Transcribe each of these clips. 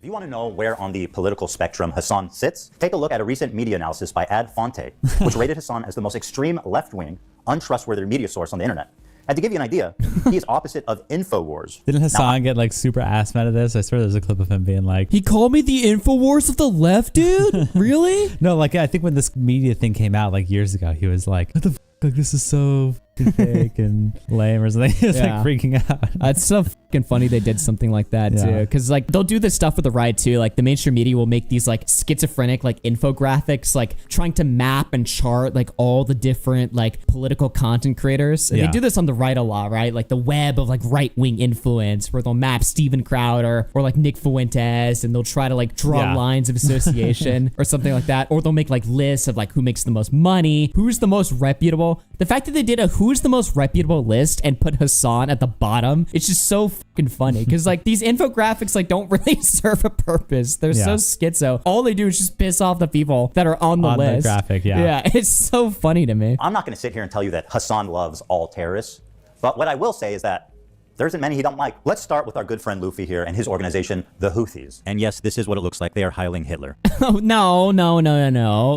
Do you want to know where on the political spectrum Hassan sits? Take a look at a recent media analysis by Ad Fonte, which rated Hassan as the most extreme left-wing, untrustworthy media source on the internet. And to give you an idea, he is opposite of InfoWars. Didn't Hassan get like super ass mad at this? I swear there's a clip of him being like, he called me the InfoWars of the left, dude? Really? No, like I think when this media thing came out like years ago, he was like, what the f***, like this is so fake and lame or something. He was like freaking out. It's so fucking funny they did something like that too. Cause like they'll do this stuff with the right too. Like the mainstream media will make these like schizophrenic like infographics, like trying to map and chart like all the different like political content creators. And they do this on the right a lot, right? Like the web of like right-wing influence where they'll map Steven Crowder or like Nick Fuentes and they'll try to like draw lines of association or something like that. Or they'll make like lists of like who makes the most money, who's the most reputable. The fact that they did a who's the most reputable list and put Hassan at the bottom, it's just so fucking funny because like these infographics like don't really serve a purpose. They're so schizo. All they do is just piss off the people that are on the list. The graphic, yeah, it's so funny to me. I'm not going to sit here and tell you that Hassan loves all terrorists, but what I will say is that there isn't many he don't like. Let's start with our good friend Luffy here and his organization, the Houthis. And yes, this is what it looks like. They are hiling Hitler. Oh, no.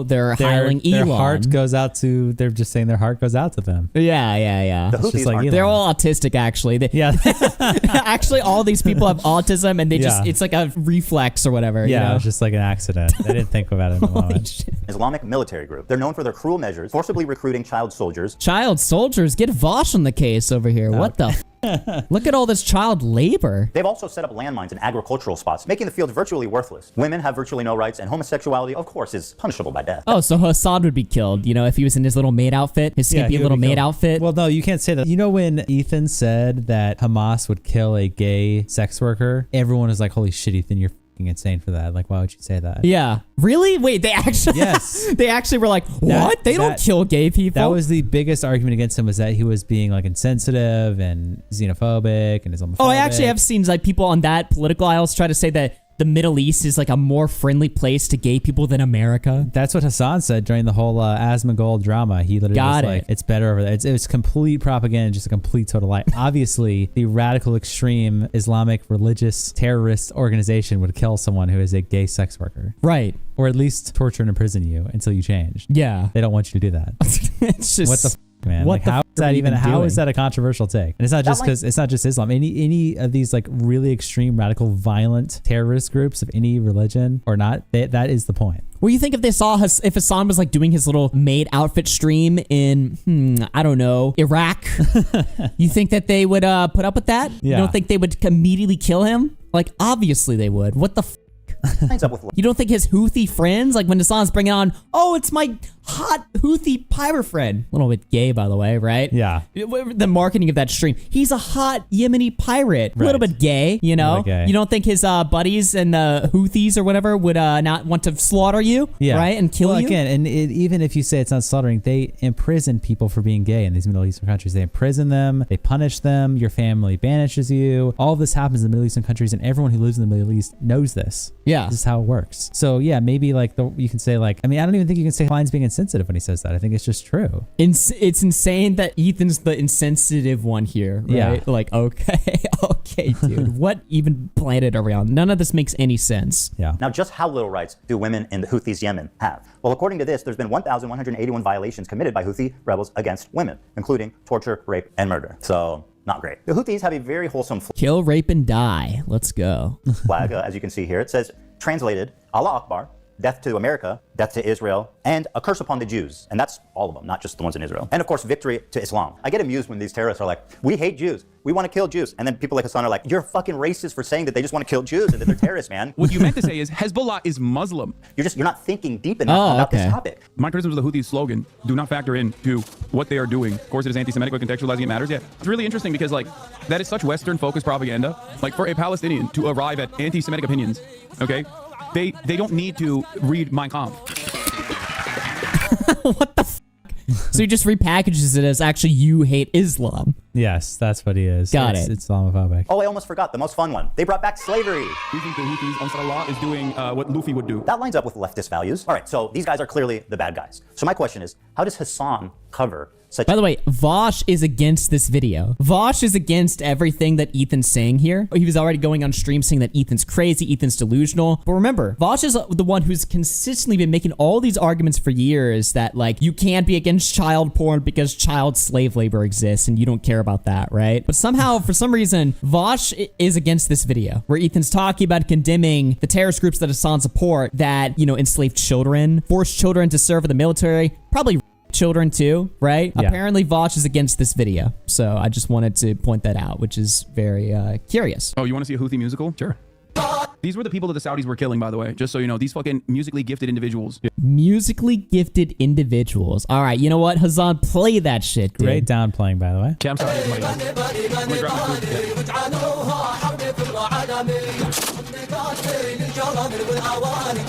They're hiling Elon. Their heart goes out to, they're just saying their heart goes out to them. Yeah. The Houthis like, they're all autistic, actually. Actually, all these people have autism and they just, it's like a reflex or whatever. Yeah, you know? It's just like an accident. They didn't think about it in the moment. Islamic military group. They're known for their cruel measures, forcibly recruiting child soldiers. Child soldiers? Get Vosh on the case over here. What the Look at all this child labor. They've also set up landmines in agricultural spots, making the field virtually worthless. Women have virtually no rights, and homosexuality, of course, is punishable by death. Oh, so Hassan would be killed, you know, if he was in his little maid outfit, his skimpy little maid outfit? Well, no, you can't say that. You know when Ethan said that Hamas would kill a gay sex worker? Everyone was like, holy shit, Ethan, you're insane for that. Like, why would you say that? Yeah. Really? Wait, they actually they actually were like, what? They don't kill gay people? That was the biggest argument against him, was that he was being like insensitive and xenophobic and Islamophobic. Oh, I actually have seen like people on that political aisles try to say that the Middle East is like a more friendly place to gay people than America. That's what Hassan said during the whole Asmongold drama. He literally was like, it's better over there. It's complete propaganda, just a complete total lie. Obviously, the radical extreme Islamic religious terrorist organization would kill someone who is a gay sex worker. Right. Or at least torture and imprison you until you change. Yeah. They don't want you to do that. It's just... What the man? Like, how is that a controversial take? And it's not just because it's not just Islam. Any of these like really extreme, radical, violent terrorist groups of any religion or not, that is the point. What do you think if they saw if Hassan was like doing his little maid outfit stream in, I don't know, Iraq? You think that they would put up with that? Yeah. You don't think they would immediately kill him? Like, obviously they would. What the You don't think his Houthi friends, like when Hassan's bringing on, oh, it's my hot Houthi pirate friend. A little bit gay, by the way, right? Yeah. The marketing of that stream. He's a hot Yemeni pirate. A little bit gay, you know? Gay. You don't think his buddies and the Houthis or whatever would not want to slaughter you, right? And kill you? Again, and even if you say it's not slaughtering, they imprison people for being gay in these Middle Eastern countries. They imprison them. They punish them. Your family banishes you. All this happens in the Middle Eastern countries, and everyone who lives in the Middle East knows this. Yeah. This is how it works. So yeah, maybe like you can say like, I mean, I don't even think you can say Klein's being insensitive when he says that. I think it's just true. It's insane that Ethan's the insensitive one here, right? Yeah. Like, okay, dude. What even planted around? None of this makes any sense. Yeah. Now, just how little rights do women in the Houthis Yemen have? Well, according to this, there's been 1,181 violations committed by Houthi rebels against women, including torture, rape, and murder. So, not great. The Houthis have a very wholesome kill, rape, and die. Let's go. flag, as you can see here. It says, translated, Allah Akbar, death to America, death to Israel, and a curse upon the Jews. And that's all of them, not just the ones in Israel. And of course, victory to Islam. I get amused when these terrorists are like, we hate Jews. We want to kill Jews. And then people like Hassan are like, you're fucking racist for saying that they just want to kill Jews and that they're terrorists, man. What you meant to say is Hezbollah is Muslim. You're not thinking deep enough about this topic. My criticism of the Houthis' slogan, do not factor into what they are doing. Of course, it is anti-Semitic, but contextualizing it matters. Yeah, it's really interesting because like that is such Western-focused propaganda. Like for a Palestinian to arrive at anti-Semitic opinions, okay? They don't need to read Mein Kampf. What the f***? So he just repackages it as actually you hate Islam. Yes, that's what he is. It's Islamophobic. Oh, I almost forgot the most fun one. They brought back slavery. Do you think the Houthis, Ansar Allah, is doing what Luffy would do? That lines up with leftist values. All right, so these guys are clearly the bad guys. So my question is, how does Hassan cover such By the way, Vosh is against this video. Vosh is against everything that Ethan's saying here. He was already going on stream saying that Ethan's crazy, Ethan's delusional. But remember, Vosh is the one who's consistently been making all these arguments for years that like you can't be against child porn because child slave labor exists and you don't care about that, right? But somehow, for some reason, Vosh is against this video where Ethan's talking about condemning the terrorist groups that Hassan support that, you know, enslave children, force children to serve in the military, probably children too, right? Yeah. Apparently Vosh is against this video. So I just wanted to point that out, which is very curious. Oh, you want to see a Houthi musical? Sure. These were the people that the Saudis were killing, by the way, just so you know. These fucking musically gifted individuals. Musically gifted individuals. All right, you know what? Hassan, play that shit, dude. Great downplaying, by the way. Okay, I'm sorry. I'm gonna grab my food.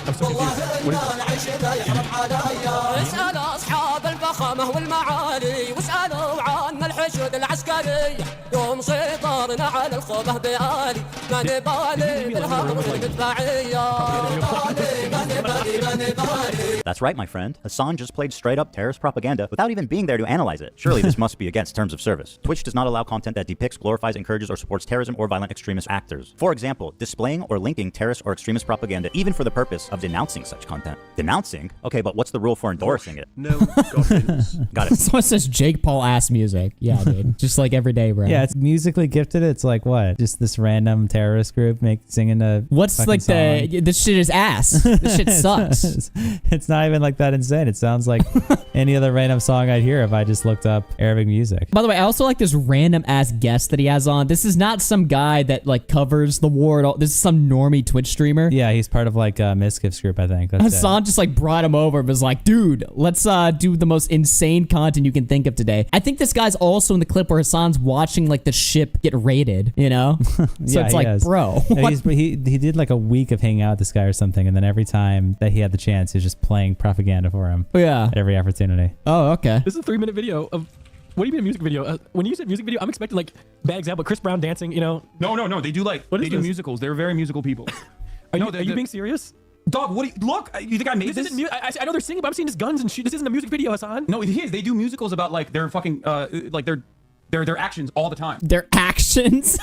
I'm so confused. What is اسأل أصحاب الفخامة والمعالي واسألوا عنا الحشود العسكري يوم سيطرنا على الخوبة بآلي ما نبالي بالهرب والمدفعية That's right, my friend. Hassan just played straight up terrorist propaganda without even being there to analyze it. Surely this must be against terms of service. Twitch does not allow content that depicts, glorifies, encourages, or supports terrorism or violent extremist actors. For example, displaying or linking terrorist or extremist propaganda even for the purpose of denouncing such content. Denouncing? Okay, but what's the rule for endorsing it? No comments. Got it. Someone says Jake Paul ass music. Yeah, dude. Just like every day, bro. Yeah, it's musically gifted. It's like what? Just this random terrorist group singing a What's fucking like song. this shit is ass. This shit sucks. It's not even like that insane. It sounds like any other random song I'd hear if I just looked up Arabic music. By the way, I also like this random ass guest that he has on. This is not some guy that like covers the war at all. This is some normie Twitch streamer. Yeah, he's part of like a Miskiff's group, I think. That's Hassan just like brought him over and was like, dude, let's do the most insane content you can think of today. I think this guy's also in the clip where Hassan's watching like the ship get raided, you know? So Yeah, it's he like, is. bro. Yeah, what? he did like a week of hanging out with this guy or something, and then every time that he had the chance, he was just playing propaganda for him Yeah. at every opportunity. Oh, okay. This is a 3-minute video of. What do you mean a music video? When you said music video, I'm expecting like bags out, but Chris Brown dancing. You know. No. They do like What is they do this? musicals. They're very musical people. Are No, you being serious? Dog, what? Look, you think I made This this? isn't. I know they're singing, but I'm seeing his guns and shit. This isn't a music video, Hassan. No, it is. They do musicals about like their fucking like their actions all the time. Their actions?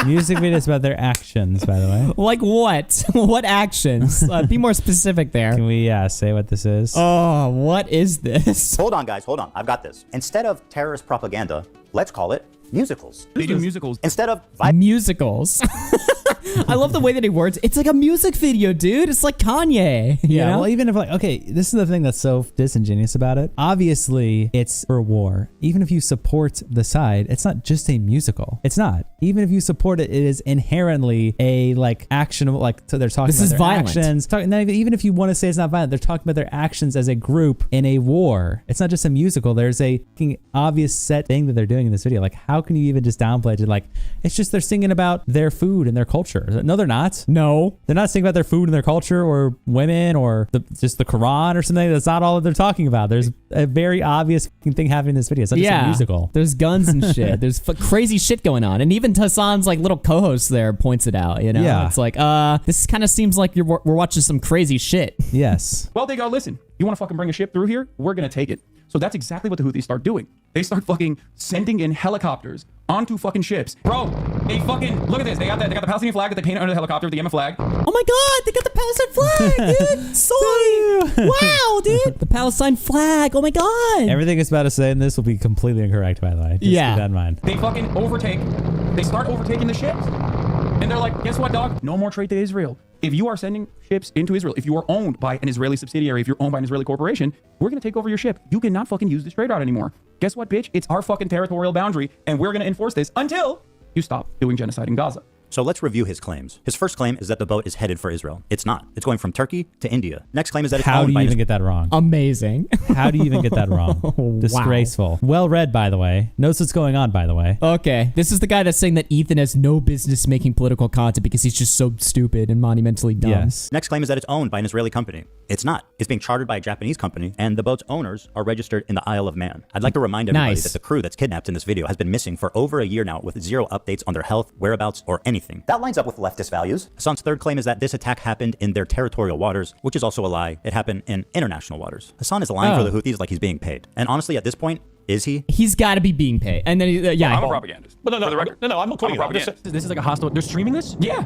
Music videos about their actions, by the way. Like what? What actions? Be more specific there. Can we say what this is? Oh, what is this? Hold on, guys. Hold on. I've got this. Instead of terrorist propaganda, let's call it musicals. They do musicals. Instead of Musicals. I love the way that he words. It's like a music video, dude. It's like Kanye. You Yeah, know? well, even if like, okay, this is the thing that's so disingenuous about it. Obviously, it's for war. Even if you support the side, it's not just a musical. It's not. Even if you support it, it is inherently a like actionable. Like so they're talking This about is their violent. actions. Even if you want to say it's not violent, they're talking about their actions as a group in a war. It's not just a musical. There's a fucking obvious set thing that they're doing in this video. Like, how can you even just downplay it? To like, it's just they're singing about their food and their culture. No, they're not. No. They're not singing about their food and their culture or women or just the Quran or something. That's not all that they're talking about. There's a very obvious thing happening in this video. It's not just a musical. There's guns and shit. There's crazy shit going on. And even Hassan's like little co-host there points it out, you know? Yeah. It's like, this kind of seems like we're watching some crazy shit. Yes. Well, they go, listen, you want to fucking bring a ship through here? We're going to take it. So that's exactly what the Houthis start doing. They start fucking sending in helicopters onto fucking ships. Bro, they fucking, look at this. They got the Palestinian flag that they painted under the helicopter, the Yemen flag. Oh my God, they got the Palestine flag, dude. Soy. Wow, dude. The Palestine flag. Oh my God. Everything it's about to say in this will be completely incorrect, by the way. Just Yeah. keep that in mind. They fucking they start overtaking the ships. And they're like, guess what, dog? No more trade to Israel. If you are sending ships into Israel, if you are owned by an Israeli subsidiary, if you're owned by an Israeli corporation, we're going to take over your ship. You cannot fucking use this trade route anymore. Guess what, bitch? It's our fucking territorial boundary, and we're going to enforce this until you stop doing genocide in Gaza. So let's review his claims. His first claim is that the boat is headed for Israel. It's not. It's going from Turkey to India. Next claim is that it's How owned do you by even get that wrong? Amazing. How do you even get that wrong? Disgraceful. Well read, by the way. Knows what's going on, by the way. Okay, this is the guy that's saying that Ethan has no business making political content because he's just so stupid and monumentally dumb. Yes. Next claim is that it's owned by an Israeli company. It's not. It's being chartered by a Japanese company, and the boat's owners are registered in the Isle of Man. I'd like to remind everybody Nice. that the crew that's kidnapped in this video has been missing for over a year now with zero updates on their health, whereabouts, or anything. That lines up with leftist values. Hassan's third claim is that this attack happened in their territorial waters, which is also a lie. It happened in international waters. Hassan is lying for the Houthis like he's being paid. And honestly, at this point, Is he? He's got to be being paid. And then, yeah. I'm a propagandist. But no, For the record. no, I'm I'm a propagandist. This is like a hostile. They're streaming this? Yeah.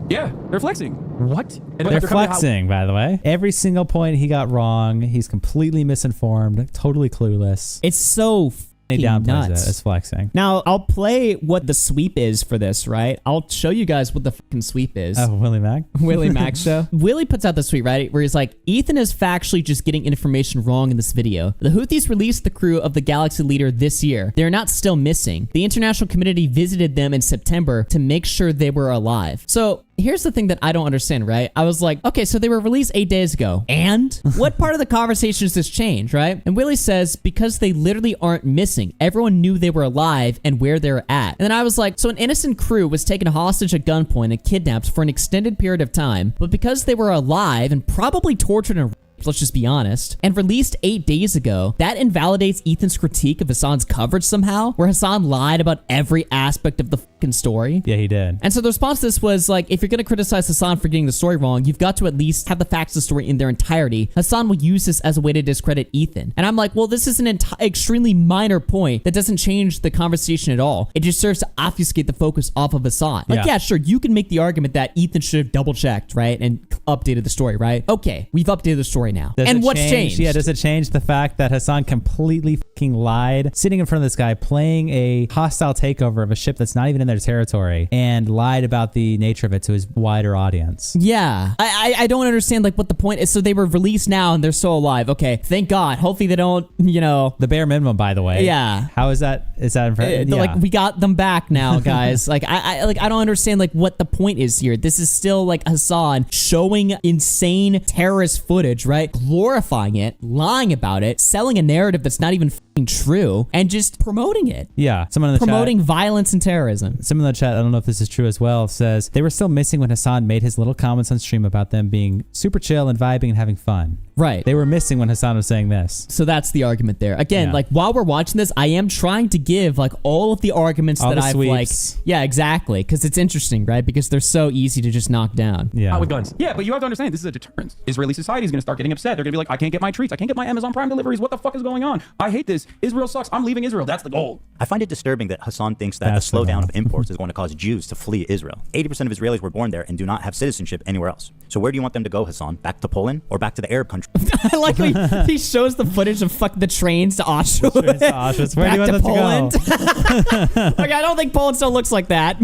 Yeah. They're flexing. What? And They're coming to flexing, by the way. Every single point he got wrong. He's completely misinformed, totally clueless. It's so He downplays nuts. it. It's flexing. Now, I'll play what the sweep is for this, right? I'll show you guys what the fucking sweep is. Oh, Willie Mac? Willie Mac show. Willie puts out the tweet, right? Where he's like, Ethan is factually just getting information wrong in this video. The Houthis released the crew of the Galaxy Leader this year. They're not still missing. The international community visited them in September to make sure they were alive. So here's the thing that I don't understand, right? I was like, okay, so they were released 8 days ago. And what part of the conversation does this change, right? And Willie says, because they literally aren't missing. Everyone knew they were alive and where they're at. And then I was like, so an innocent crew was taken hostage at gunpoint and kidnapped for an extended period of time, but because they were alive and probably tortured and let's just be honest, and released 8 days ago, that invalidates Ethan's critique of Hassan's coverage somehow, where Hassan lied about every aspect of the fucking story. Yeah, he did. And so the response to this was like, if you're going to criticize Hassan for getting the story wrong, you've got to at least have the facts of the story in their entirety. Hassan will use this as a way to discredit Ethan. And I'm like, well, this is an extremely minor point that doesn't change the conversation at all. It just serves to obfuscate the focus off of Hassan. Like, yeah, sure, you can make the argument that Ethan should have double checked, right? And updated the story, right? Okay, we've updated the story now. And what's changed? Yeah, does it change the fact that Hassan completely fucking lied, sitting in front of this guy, playing a hostile takeover of a ship that's not even in their territory, and lied about the nature of it to his wider audience? Yeah. I don't understand, like, what the point is. So they were released now and they're still alive. Okay, thank God. Hopefully they don't, you know. The bare minimum, by the way. Yeah. How is that? Is that in front? Yeah. Like, we got them back now, guys. Like, I don't understand, like, what the point is here. This is still, like, Hassan showing insane terrorist footage, right? Glorifying it, lying about it, selling a narrative that's not even fucking true, and just promoting it. Yeah. Someone in the promoting chat, violence and terrorism. someone in the chat, I don't know if this is true as well, says they were still missing when Hassan made his little comments on stream about them being super chill and vibing and having fun. Right. They were missing when Hassan was saying this. So that's the argument there. Again, like, while we're watching this, I am trying to give, like, all of the arguments all that the I've, sweeps. like, yeah, exactly. Because it's interesting, right? Because they're so easy to just knock down. Yeah. Not with guns. Yeah, but you have to understand, this is a deterrence. Israeli society is going to start getting upset. They're going to be like, I can't get my treats. I can't get my Amazon Prime deliveries. What the fuck is going on? I hate this. Israel sucks. I'm leaving Israel. That's the goal. I find it disturbing that Hassan thinks that That's the the slowdown goal. of imports is going to cause Jews to flee Israel. 80% of Israelis were born there and do not have citizenship anywhere else. So where do you want them to go, Hassan? Back to Poland or back to the Arab country? I like how he shows the footage of the trains to Auschwitz. Where do you want them Poland. to go? Like, I don't think Poland still looks like that.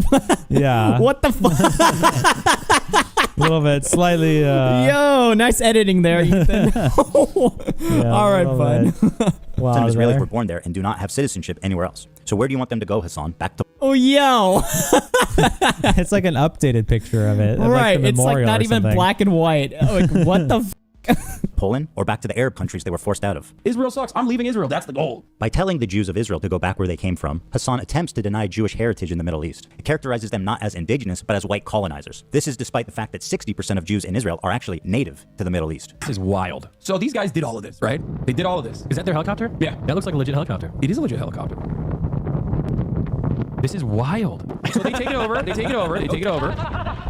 Yeah. What the fuck? A little bit, slightly. Yo, nice editing there, Ethan. All right, bud. Wow, 10% of Israelis there. were born there and do not have citizenship anywhere else. So where do you want them to go, Hassan? Back to Oh, yo. It's like an updated picture of it. of Right. Like the It's like memorial not or even something. black and white. Like, what the Poland or back to the Arab countries they were forced out of. Israel sucks. I'm leaving Israel. That's the goal. By telling the Jews of Israel to go back where they came from, Hassan attempts to deny Jewish heritage in the Middle East. It characterizes them not as indigenous, but as white colonizers. This is despite the fact that 60% of Jews in Israel are actually native to the Middle East. This is wild. So these guys did all of this, right? They did all of this. Is that their helicopter? Yeah. That looks like a legit helicopter. It is a legit helicopter. This is wild. So they take it over, they take it over, they take it over,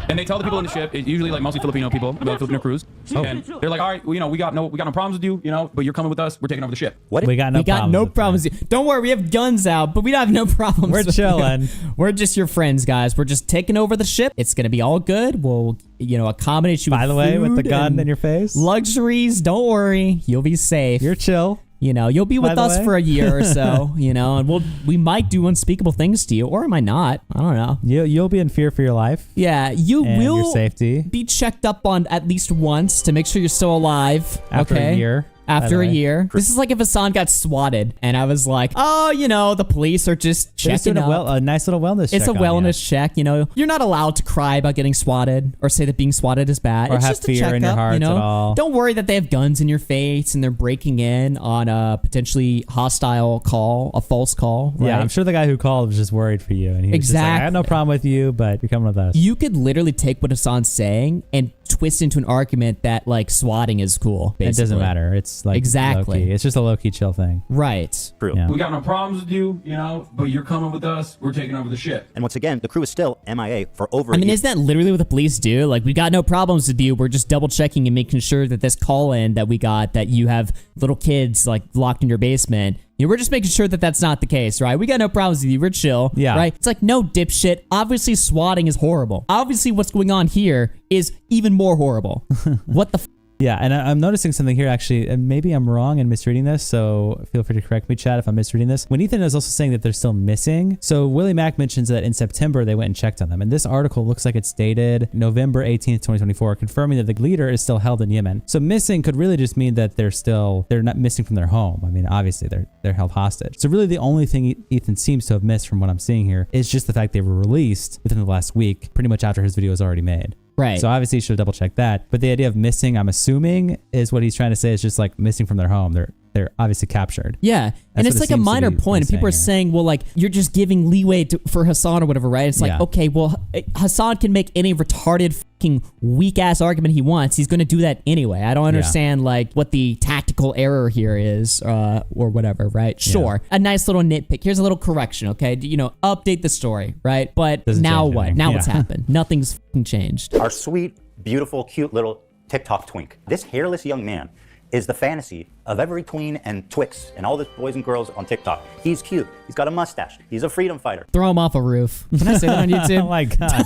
and they tell the people in the ship, it's usually like mostly Filipino people, the Filipino crews, and they're like, all right, well, you know, we got no problems with you, you know, but you're coming with us, we're taking over the ship. What? We got no We got no problems. problems. Don't worry, we have guns out, but we don't have no problems. We're with chilling. you. We're just your friends, guys. We're just taking over the ship. It's gonna be all good. We'll, you know, accommodate you. By the way, with the food gun and in your face. luxuries. Don't worry, you'll be safe. You're chill. You know, you'll be By with the us way. for a year or so. You know, and we might do unspeakable things to you, or I might not. I don't know. You'll be in fear for your life Yeah, you and will your safety be checked up on at least once to make sure you're still alive. after okay? a year. by After the a way. year. This is like if Hassan got swatted and I was like, oh, you know, the police are just They're just checking doing up. a nice little wellness check. It's a on you. wellness check, you know. You're not allowed to cry about getting swatted or say that being swatted is bad. Or it's have just a fear in your checkup, hearts you know? at all. Don't worry that they have guns in your face and they're breaking in on a potentially hostile call, a false call. Right? Yeah, I'm sure the guy who called was just worried for you, and he was just like, I had no Exactly. problem with you, but you're coming with us. You could literally take what Hassan's saying and twist into an argument that like swatting is cool. It doesn't basically. matter. It's like Exactly. low-key. It's just a low-key chill thing. Right. True. Yeah. We got no problems with you, you know, but you're coming with us, we're taking over the ship. And once again, the crew is still MIA for over I a mean, year. isn't that literally what the police do? Like, we got no problems with you. We're just double checking and making sure that this call in that we got, that you have little kids like locked in your basement, Yeah, we're just making sure that that's not the case, right? We got no problems with you. We're chill, right? It's like, no, dipshit. Obviously, swatting is horrible. Obviously, what's going on here is even more horrible. What the Yeah, and I'm noticing something here, actually, and maybe I'm wrong and misreading this, so feel free to correct me, chat, if I'm misreading this. When Ethan is also saying that they're still missing, so Willie Mack mentions that in September they went and checked on them, and this article looks like it's dated November 18th, 2024, confirming that the leader is still held in Yemen. So missing could really just mean that they're not missing from their home. I mean, obviously they're held hostage. So really the only thing Ethan seems to have missed from what I'm seeing here is just the fact they were released within the last week, pretty much after his video was already made. Right. So obviously you should have double checked that. But the idea of missing, I'm assuming, is what he's trying to say is just like missing from their home. They're obviously captured. Yeah. And it's like a minor point. And people are saying, well, like, you're just giving leeway for Hassan or whatever, right? It's like, okay, well, Hassan can make any retarded fucking weak ass argument he wants. He's going to do that anyway. I don't understand like what the tactical error here is or whatever, right? Sure. A nice little nitpick. Here's a little correction, okay? You know, update the story, right? But now what? Now what's happened? Nothing's fucking changed. Our sweet, beautiful, cute little TikTok twink. This hairless young man is the fantasy of every tween and twix and all the boys and girls on TikTok. He's cute. He's got a mustache. He's a freedom fighter. Throw him off a roof. Can I say that on YouTube? Oh my God.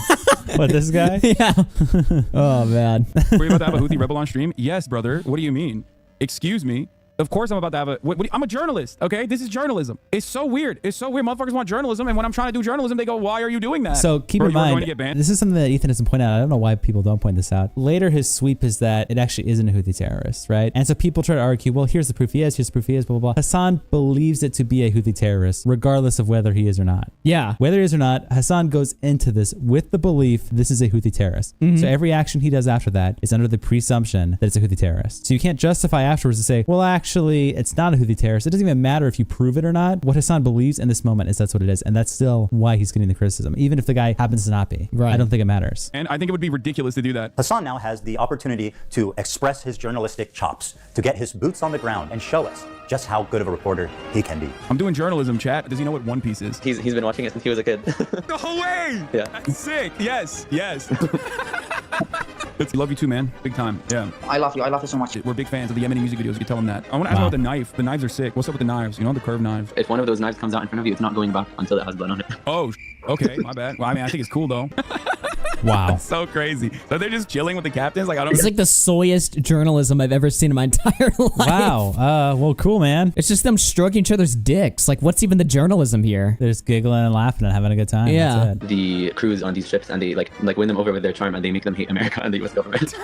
What, this guy? Yeah. Oh, man. Were you about to have a Houthi rebel on stream? Yes, brother. What do you mean? Excuse me? Of course I'm about to have I'm a journalist, okay? This is journalism. It's so weird. It's so weird. Motherfuckers want journalism, and when I'm trying to do journalism, they go, why are you doing that? So keep in mind, this is something that Ethan doesn't point out. I don't know why people don't point this out. Later, his sweep is that it actually isn't a Houthi terrorist, right? And so people try to argue, well, here's the proof he is, here's the proof he is, blah, blah, blah. Hassan believes it to be a Houthi terrorist, regardless of whether he is or not. Yeah. Whether he is or not, Hassan goes into this with the belief this is a Houthi terrorist. So every action he does after that is under the presumption that it's a Houthi terrorist. So you can't justify afterwards to say, well, actually, it's not a Houthi terrorist. It doesn't even matter if you prove it or not. What Hassan believes in this moment is that's what it is. And that's still why he's getting the criticism, even if the guy happens to not be. Right. I don't think it matters. And I think it would be ridiculous to do that. Hassan now has the opportunity to express his journalistic chops, to get his boots on the ground and show us just how good of a reporter he can be. I'm doing journalism, chat. Does he know what One Piece is? He's been watching it since he was a kid. No way! Yeah. That's sick. Yes. Love you too, man. Big time. Yeah. I love you. I love you so much. We're big fans of the Yemeni music videos. You can tell them that. I want to ask about the knife. The knives are sick. What's up with the knives? You know, the curved knives. If one of those knives comes out in front of you, it's not going back until it has blood on it. Oh, okay. My bad. Well, I mean, I think it's cool though. Wow. That's so crazy. So they're just chilling with the captains? Like, I don't It's like the soyest journalism I've ever seen in my entire life. Wow. Well, cool, man. It's just them stroking each other's dicks. Like, what's even the journalism here? They're just giggling and laughing and having a good time. Yeah. That's it. The crews on these ships, and they like win them over with their charm, and they make them hate America and the U.S. government.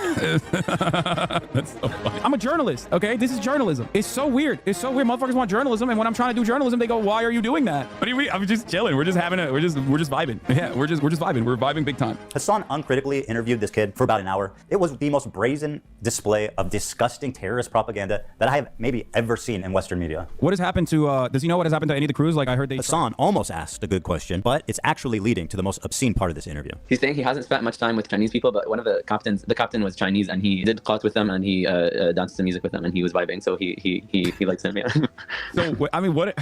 That's so funny. I'm a journalist, okay? This is journalism. It's so weird. It's so weird. Motherfuckers want journalism, and when I'm trying to do journalism, they go, "Why are you doing that?" What do you mean? I'm just chilling. We're just having we're just vibing. Yeah, we're just vibing. We're vibing big time. Hassan uncritically interviewed this kid for about an hour. It was the most brazen display of disgusting terrorist propaganda that I have maybe ever seen in Western media. What has happened to? Does he know what has happened to any of the crews? Like I heard they. Hassan almost asked a good question, but it's actually leading to the most obscene part of this interview. He's saying he hasn't spent much time with Chinese people, but one of the captain was Chinese, and he did clout with them, and he danced to music with them, and he was vibing, so he likes him. Yeah. So I mean, what?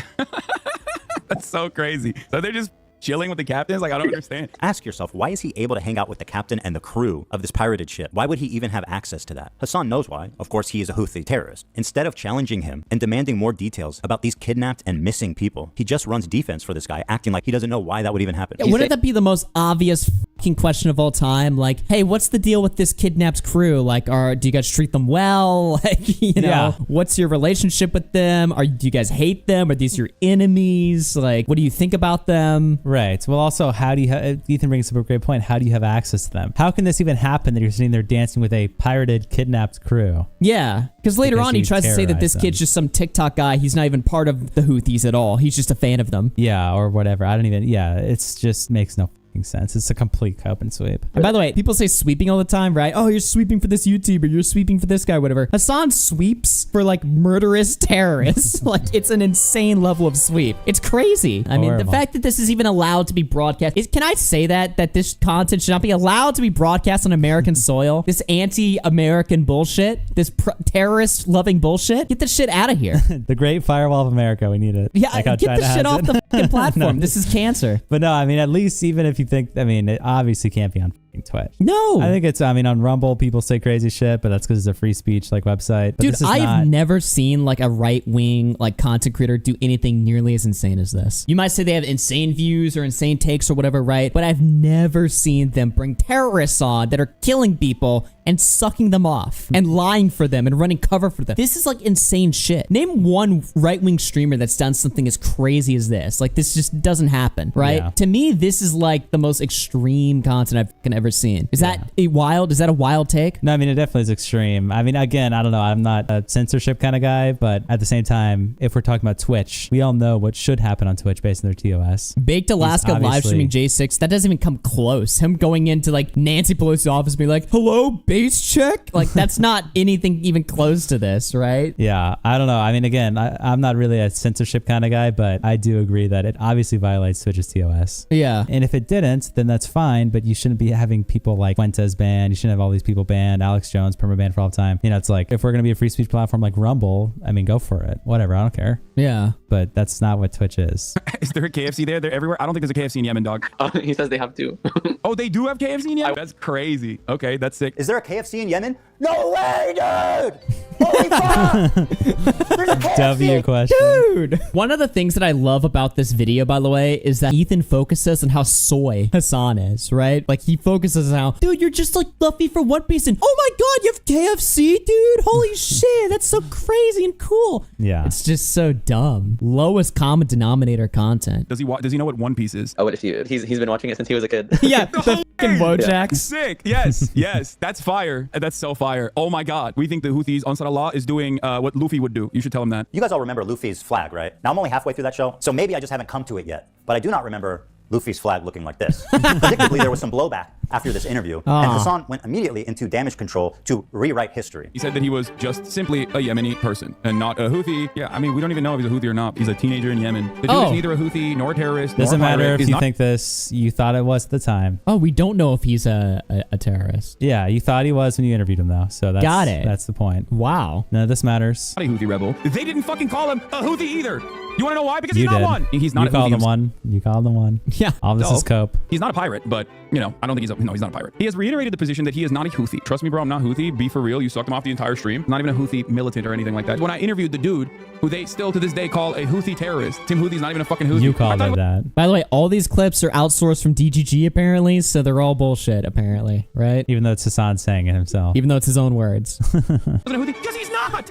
That's so crazy. So they're just chilling with the captains? Like, I don't understand. Ask yourself, why is he able to hang out with the captain and the crew of this pirated ship? Why would he even have access to that? Hassan knows why. Of course, he is a Houthi terrorist. Instead of challenging him and demanding more details about these kidnapped and missing people, he just runs defense for this guy, acting like he doesn't know why that would even happen. Yeah, wouldn't that be the most obvious fucking question of all time? Like, hey, what's the deal with this kidnapped crew? Like, do you guys treat them well? Like, you know, what's your relationship with them? Do you guys hate them? Are these your enemies? Like, what do you think about them? Right. Well, also, how do you Ethan brings up a great point. How do you have access to them? How can this even happen that you're sitting there dancing with a pirated, kidnapped crew? Yeah, because later on he tries to say that this kid's just some TikTok guy. He's not even part of the Houthis at all. He's just a fan of them. Yeah, or whatever. I don't even, it's just makes no sense. It's a complete cope and sweep. And by the way, people say sweeping all the time, right? Oh, you're sweeping for this YouTuber, you're sweeping for this guy, whatever. Hassan sweeps for like murderous terrorists. Like, it's an insane level of sweep. It's crazy. I mean, the fact that this is even allowed to be broadcast can I say that this content should not be allowed to be broadcast on American soil? This anti-American bullshit, this terrorist-loving bullshit. Get this shit out of here. The Great Firewall of America. We need it. Yeah, like get this shit off the fucking platform. This is cancer. But no, I mean, at least even if you think, I mean, it obviously can't be on Twitch. No. I think it's, I mean, on Rumble, people say crazy shit, but that's because it's a free speech like website. But Dude, this is I've never seen like a right-wing like content creator do anything nearly as insane as this. You might say they have insane views or insane takes or whatever, right? But I've never seen them bring terrorists on that are killing people and sucking them off and lying for them and running cover for them. This is like insane shit. Name one right-wing streamer that's done something as crazy as this. Like this just doesn't happen, right? Yeah. To me, this is like the most extreme content I've ever seen. Is that a wild? Is that a wild take? No, I mean, it definitely is extreme. I mean, again, I don't know. I'm not a censorship kind of guy, but at the same time, if we're talking about Twitch, we all know what should happen on Twitch based on their TOS. Baked Alaska live streaming J6, that doesn't even come close. Him going into like Nancy Pelosi's office and being like, hello, base check? Like that's not anything even close to this, right? Yeah, I don't know. I mean, again, I'm not really a censorship kind of guy, but I do agree that it obviously violates Twitch's TOS. Yeah. And if it didn't, then that's fine, but you shouldn't be having people like Fuentes banned. You shouldn't have all these people banned. Alex Jones perma-banned for all time. You know, it's like, if we're going to be a free speech platform like Rumble, I mean, go for it. Whatever, I don't care. Yeah. But that's not what Twitch is. Is there a KFC there? They're everywhere. I don't think there's a KFC in Yemen, dog. He says they have two. Oh, they do have KFC in Yemen? That's crazy. Okay, that's sick. Is there a KFC in Yemen? No way, dude! Holy fuck! There's a KFC. W question. Dude! One of the things that I love about this video, by the way, is that Ethan focuses on how soy Hassan is, right? Like, he focuses on how, dude, you're just like Luffy for One Piece, and oh my god, you have KFC, dude! Holy shit, that's so crazy and cool. Yeah. It's just so dumb. Lowest common denominator content. Does he know what One Piece is? Oh, what if he's been watching it since he was a kid? Yeah, the fucking Wojaks. Sick. Yes, yes. That's fire. That's so fire. Oh my god. We think the Houthis, Ansar Allah, is doing what Luffy would do. You should tell him that. You guys all remember Luffy's flag, right? Now, I'm only halfway through that show, so maybe I just haven't come to it yet. But I do not remember Luffy's flag looking like this. Predictably, there was some blowback after this interview, and Hassan went immediately into damage control to rewrite history. He said that he was just simply a Yemeni person and not a Houthi. Yeah, I mean, we don't even know if he's a Houthi or not. He's a teenager in Yemen. The dude is neither a Houthi nor a terrorist. Doesn't nor a matter pirate. if He's you not- think this, you thought it was at the time. Oh, we don't know if he's a terrorist. Yeah, you thought he was when you interviewed him, though. So that's, Got it. That's the point. Wow. None of this matters. not a Houthi rebel. They didn't fucking call him a Houthi either. You want to know why? Because You he's not did. one. He's not You a called Houthi him one. You called him one. Yeah. All this is Dope. cope. He's not a pirate, but, you know, I don't think he's not a pirate. He has reiterated the position that he is not a Houthi. Trust me, bro, I'm not Houthi. Be for real. You sucked him off the entire stream. Not even a Houthi militant or anything like that. When I interviewed the dude, who they still to this day call a Houthi terrorist, Tim Houthi's not even a fucking Houthi. You I called thought it he that. By the way, all these clips are outsourced from DGG apparently, so they're all bullshit apparently, right? Even though it's Hassan saying it himself. Even though it's his own words. wasn't a Houthi. Because he's not.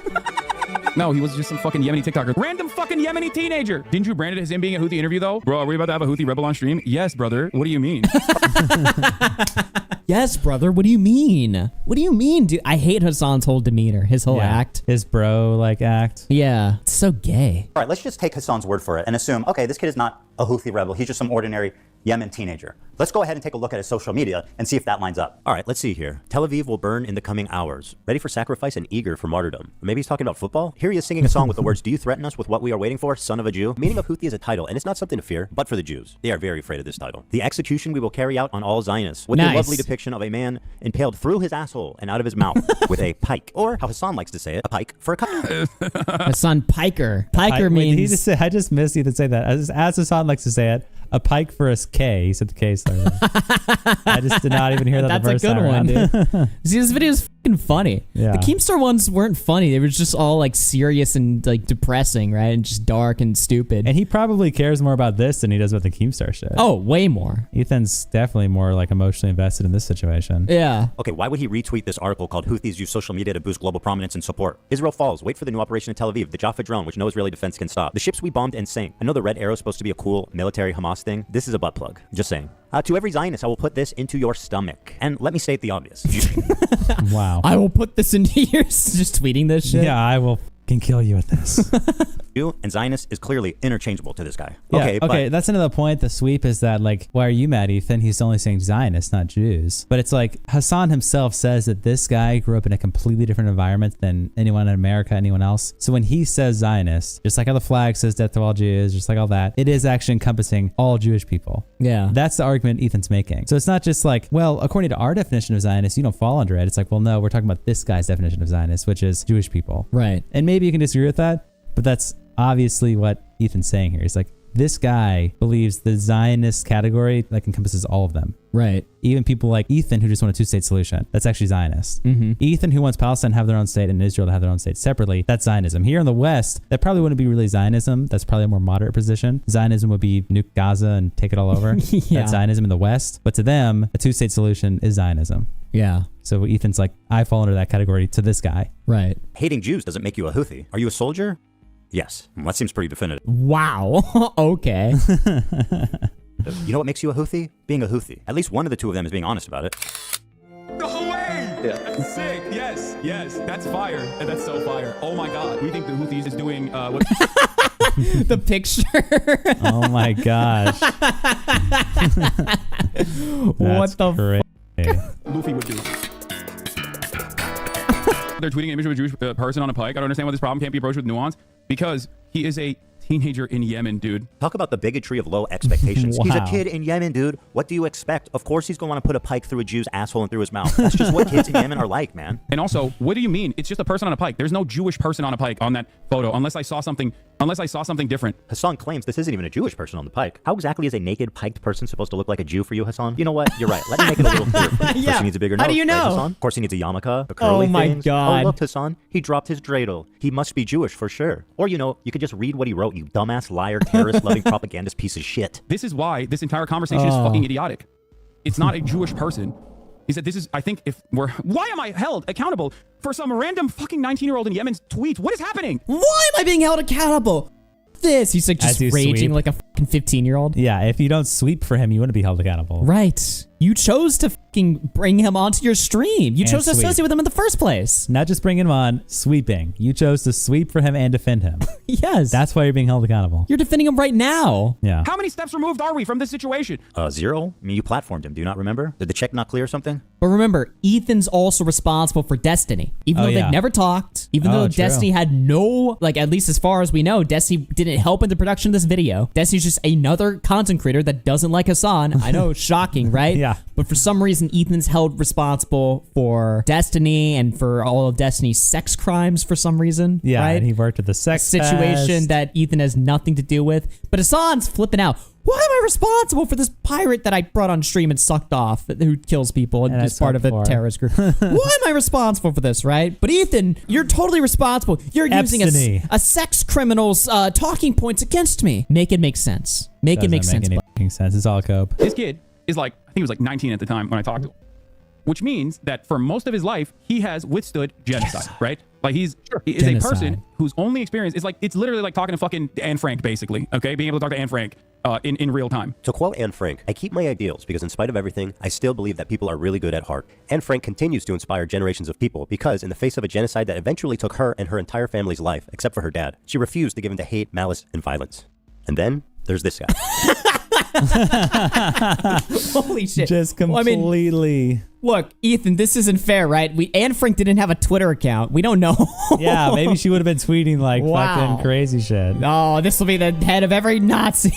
No, he was just some fucking Yemeni TikToker. Random fucking Yemeni teenager. Didn't you brand it as him being a Houthi interview, though? Bro, are we about to have a Houthi rebel on stream? Yes, brother. What do you mean? Yes, brother. What do you mean? What do you mean, dude? I hate Hassan's whole demeanor, his whole Yeah. act. His bro, like, act. Yeah, it's so gay. All right, let's just take Hassan's word for it and assume, okay, this kid is not a Houthi rebel. He's just some ordinary Yemen teenager. Let's go ahead and take a look at his social media and see if that lines up. All right, let's see here. Tel Aviv will burn in the coming hours, ready for sacrifice and eager for martyrdom. Maybe he's talking about football? Here he is singing a song with the words, "Do you threaten us with what we are waiting for, son of a Jew?" The meaning of Houthi is a title, and it's not something to fear, but for the Jews. They are very afraid of this title. The execution we will carry out on all Zionists, with Nice. a lovely depiction of a man impaled through his asshole and out of his mouth with a pike, or how Hassan likes to say it, a pike for a cup. Hassan Piker. Piker Wait, did he means... just say, I just missed you to say that. As Hassan likes to say it, a pike for a K. He said the K slur. I just did not even hear that That's the a first good time one, around. dude. See, this video is fucking funny. Yeah. The Keemstar ones weren't funny. They were just all like serious and like depressing, right? And just dark and stupid. And he probably cares more about this than he does about the Keemstar shit. Oh, way more. Ethan's definitely more like emotionally invested in this situation. Yeah. Okay, why would he retweet this article called "Houthis use social media to boost global prominence and support"? Israel falls. Wait for the new operation in Tel Aviv. The Jaffa drone, which no Israeli defense can stop. The ships we bombed and sank. I know the Red Arrow is supposed to be a cool military Hamas thing. This is a butt plug. Just saying. To every Zionist, I will put this into your stomach. And let me state the obvious. Wow. I will put this into yours. Just tweeting this shit. Yeah, I will can kill you with this. Jew and Zionist is clearly interchangeable to this guy. Yeah, Okay, okay, but that's another point. The sweep is that, like, why are you mad, Ethan? He's only saying Zionists, not Jews. But it's like Hassan himself says that this guy grew up in a completely different environment than anyone in America, anyone else. So when he says Zionist, just like how the flag says death to all Jews, just like all that, it is actually encompassing all Jewish people. Yeah. That's the argument Ethan's making. So it's not just like, well, according to our definition of Zionist, you don't fall under it. It's like, well, no, we're talking about this guy's definition of Zionist, which is Jewish people. Right. And maybe you can disagree with that, but that's obviously what Ethan's saying here. He's like, this guy believes the Zionist category like encompasses all of them. Right. Even people like Ethan who just want a two-state solution. That's actually Zionist. Ethan who wants Palestine to have their own state and Israel to have their own state separately. That's Zionism. Here in the West, that probably wouldn't be really Zionism. That's probably a more moderate position. Zionism would be nuke Gaza and take it all over. That's Zionism in the West. But to them, a two-state solution is Zionism. Yeah. So Ethan's like, I fall under that category to this guy. Right. Hating Jews doesn't make you a Houthi. Are you a soldier? Yes. That seems pretty definitive. Wow. Okay. You know what makes you a Houthi? Being a Houthi. At least one of the two of them is being honest about it. No way! Yeah. That's sick. Yes. That's fire. That's so fire. Oh my god. We think the Houthis is doing what? The picture. Oh my gosh. What the crazy. Luffy would do. They're tweeting an image of a Jewish person on a pike. I don't understand why this problem can't be approached with nuance because he is a teenager in Yemen, dude. Talk about the bigotry of low expectations. He's a Wow. kid in Yemen, dude. What do you expect? Of course he's going to want to put a pike through a Jew's asshole and through his mouth. That's just what kids in Yemen are like, man. And also, what do you mean? It's just a person on a pike. There's no Jewish person on a pike on that photo unless I saw something different. Hassan claims this isn't even a Jewish person on the pike. How exactly is a naked piked person supposed to look like a Jew for you, Hassan? You know what? You're right. Let me make it a little clearer for you. Yeah. First he needs a bigger nose. How do you know? Right, Hassan? Of course he needs a yarmulke, the curly Oh my things. God. Oh, look, Hassan. He dropped his dreidel. He must be Jewish for sure. Or, you know, you could just read what he wrote, you dumbass, liar, terrorist-loving propagandist piece of shit. This is why this entire conversation is fucking idiotic. It's not a Jewish person. He said, why am I held accountable for some random fucking 19-year-old in Yemen's tweets? What is happening? Why am I being held accountable? He's like just As you raging sweep. like a fucking 15-year-old. Yeah, if you don't sweep for him, you wouldn't be held accountable. Right. You chose to fucking bring him onto your stream. You And chose to sweep. associate with him in the first place. Not just bringing him on, sweeping. You chose to sweep for him and defend him. Yes. That's why you're being held accountable. You're defending him right now. Yeah. How many steps removed are we from this situation? 0? I mean, you platformed him. Do you not remember? Did the check not clear or something? But remember, Ethan's also responsible for Destiny. Even though yeah. they've never talked, even though true. Destiny had no, like, at least as far as we know, Destiny didn't help in the production of this video. Destiny's just another content creator that doesn't like Hassan. I know, shocking, right? Yeah. But for some reason, Ethan's held responsible for Destiny and for all of Destiny's sex crimes for some reason. Yeah, right? and he worked at the sex Situation fest. that Ethan has nothing to do with. But Hassan's flipping out. Why am I responsible for this pirate that I brought on stream and sucked off who kills people and And I is part of a sucked for. terrorist group? Why am I responsible for this, right? But Ethan, you're totally responsible. You're using Epstony. a sex criminal's talking points against me. Make it make sense. Make it make sense. Any fucking sense. It's all cope. This kid is like, I think he was like 19 at the time when I talked to him, which means that for most of his life, he has withstood genocide, right? Like he is Genocide. a person whose only experience is like, it's literally like talking to fucking Anne Frank, basically, okay? Being able to talk to Anne Frank in real time. To quote Anne Frank, I keep my ideals because in spite of everything, I still believe that people are really good at heart. Anne Frank continues to inspire generations of people because in the face of a genocide that eventually took her and her entire family's life, except for her dad, she refused to give in to hate, malice, and violence. And then there's this guy. Holy shit. Just Well, I mean, completely. look, Ethan, this isn't fair, right? Anne Frank didn't have a Twitter account. We don't know. Yeah, maybe she would have been tweeting like Wow. fucking crazy shit. Oh, this will be the head of every Nazi.